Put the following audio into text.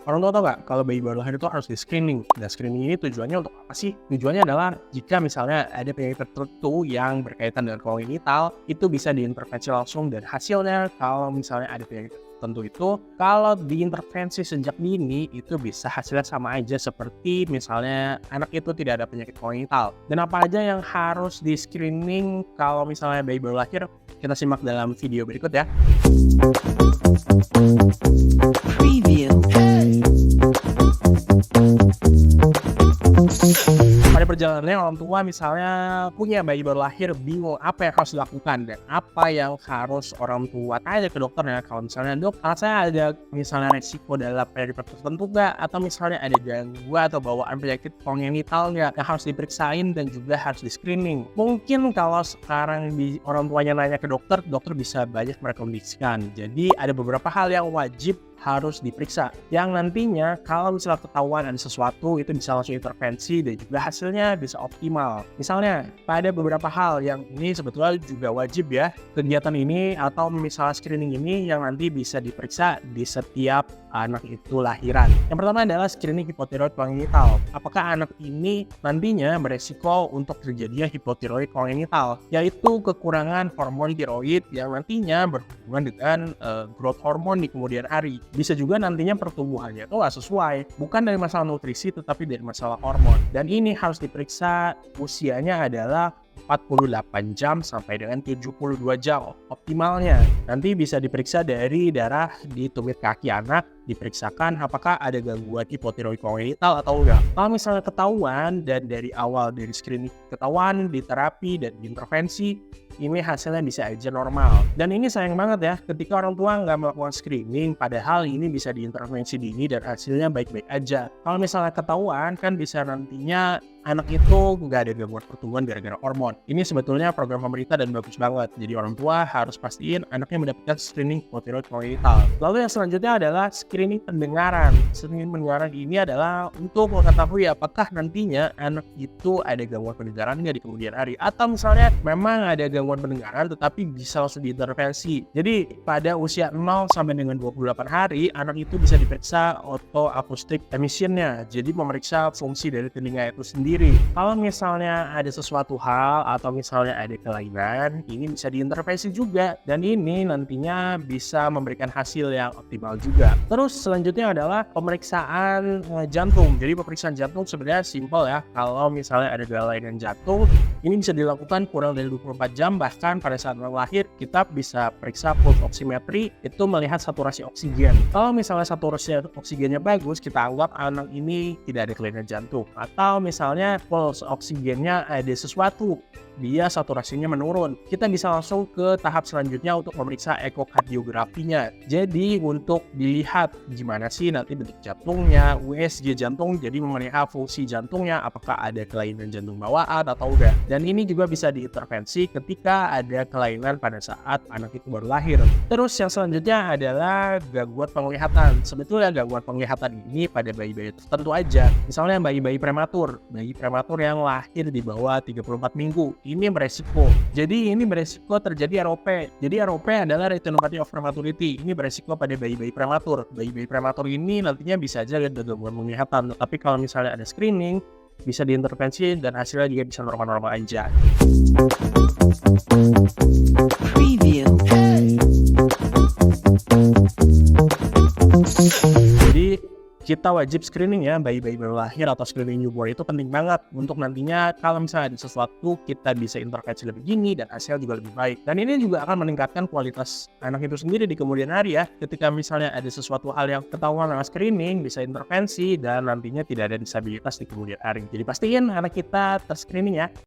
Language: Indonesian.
Orang tua tahu nggak kalau bayi baru lahir itu harus di-screening. Dan screening ini tujuannya untuk apa sih? Tujuannya adalah jika misalnya ada penyakit tertentu yang berkaitan dengan kongenital, itu bisa diintervensi langsung dan hasilnya kalau misalnya ada penyakit tertentu itu, kalau diintervensi sejak dini itu bisa hasilnya sama aja seperti misalnya anak itu tidak ada penyakit kongenital. Dan apa aja yang harus di-screening kalau misalnya bayi baru lahir? Kita simak dalam video berikut ya. Preview. Pada perjalanannya orang tua misalnya punya bayi baru lahir, bingung apa yang harus dilakukan dan apa yang harus orang tua tanya ke dokternya. Kalau misalnya, dok, anak saya ada misalnya resiko dalam penyakit tertentu nggak, atau misalnya ada gangguan atau bawaan penyakit kongenital nggak yang harus diperiksain dan juga harus di screening. Mungkin kalau sekarang orang tuanya nanya ke dokter, dokter bisa banyak merekomendasikan. Jadi ada beberapa hal yang wajib harus diperiksa, yang nantinya kalau misalnya ketahuan ada sesuatu itu bisa langsung intervensi dan juga hasilnya bisa optimal. Misalnya pada beberapa hal yang ini sebetulnya juga wajib ya, kegiatan ini atau misalnya screening ini yang nanti bisa diperiksa di setiap anak itu lahiran. Yang pertama adalah screening hipotiroid kongenital. Apakah anak ini nantinya beresiko untuk terjadinya hipotiroid kongenital, yaitu kekurangan hormon tiroid yang nantinya berhubungan dengan growth hormone di kemudian hari. Bisa juga nantinya pertumbuhannya itu nggak sesuai, bukan dari masalah nutrisi tetapi dari masalah hormon. Dan ini harus diperiksa, usianya adalah 48 jam sampai dengan 72 jam optimalnya. Nanti bisa diperiksa dari darah di tumit kaki anak, diperiksakan apakah ada gangguan hipotiroid kongenital atau enggak. Kalau misalnya ketahuan dan dari awal dari screening ketahuan, di terapi dan di intervensi, ini hasilnya bisa aja normal. Dan ini sayang banget ya, ketika orang tua nggak melakukan screening, padahal ini bisa diintervensi dini dan hasilnya baik-baik aja. Kalau misalnya ketahuan, kan bisa nantinya anak itu nggak ada gangguan pertumbuhan gara-gara hormon. Ini sebetulnya program pemerintah dan bagus banget. Jadi orang tua harus pastiin anaknya mendapatkan screening hipotiroid kongenital. Lalu yang selanjutnya adalah screening pendengaran. Screening pendengaran ini adalah untuk mengetahui apakah nantinya anak itu ada gangguan pendengaran nggak di kemudian hari. Atau misalnya memang ada gangguan pendengaran tetapi bisa langsung diintervensi. Jadi pada usia 0 sampai dengan 28 hari, anak itu bisa diperiksa otoakustik emissionnya. Jadi memeriksa fungsi dari telinga itu sendiri. Kalau misalnya ada sesuatu hal atau misalnya ada kelainan, ini bisa diintervensi juga dan ini nantinya bisa memberikan hasil yang optimal juga. Terus selanjutnya adalah pemeriksaan jantung. Jadi pemeriksaan jantung sebenarnya simpel ya. Kalau misalnya ada kelainan jantung, ini bisa dilakukan kurang dari 24 jam, bahkan pada saat lahir kita bisa periksa pulse oximetry, itu melihat saturasi oksigen. Kalau misalnya saturasi oksigennya bagus, kita anggap anak ini tidak ada kelainan jantung. Atau misalnya pulse oksigennya ada sesuatu, dia saturasinya menurun, kita bisa langsung ke tahap selanjutnya untuk memeriksa ekokardiografinya. Jadi untuk dilihat gimana sih nanti bentuk jantungnya, USG jantung, jadi melihat fungsi jantungnya apakah ada kelainan jantung bawaan atau enggak. Dan ini juga bisa diintervensi ketika ada kelainan pada saat anak itu baru lahir. Terus yang selanjutnya adalah gangguan penglihatan. Sebetulnya gangguan penglihatan ini pada bayi-bayi tertentu aja. Misalnya bayi-bayi prematur yang lahir di bawah 34 minggu. Ini beresiko. Jadi ini beresiko terjadi ROP. Jadi ROP adalah retinopathy of prematurity. Ini beresiko pada bayi-bayi prematur. Bayi-bayi prematur ini nantinya bisa aja ada gangguan penglihatan. Tapi kalau misalnya ada screening, bisa diintervensi dan hasilnya juga bisa normal-normal aja. Preview. Jadi kita wajib screening ya, bayi-bayi baru lahir atau screening newborn itu penting banget untuk nantinya kalau misalnya ada sesuatu kita bisa intervensi lebih dini dan hasil juga lebih baik. Dan ini juga akan meningkatkan kualitas anak itu sendiri di kemudian hari ya. Ketika misalnya ada sesuatu hal yang ketahuan lewat screening, bisa intervensi dan nantinya tidak ada disabilitas di kemudian hari. Jadi pastiin anak kita ter-screening ya.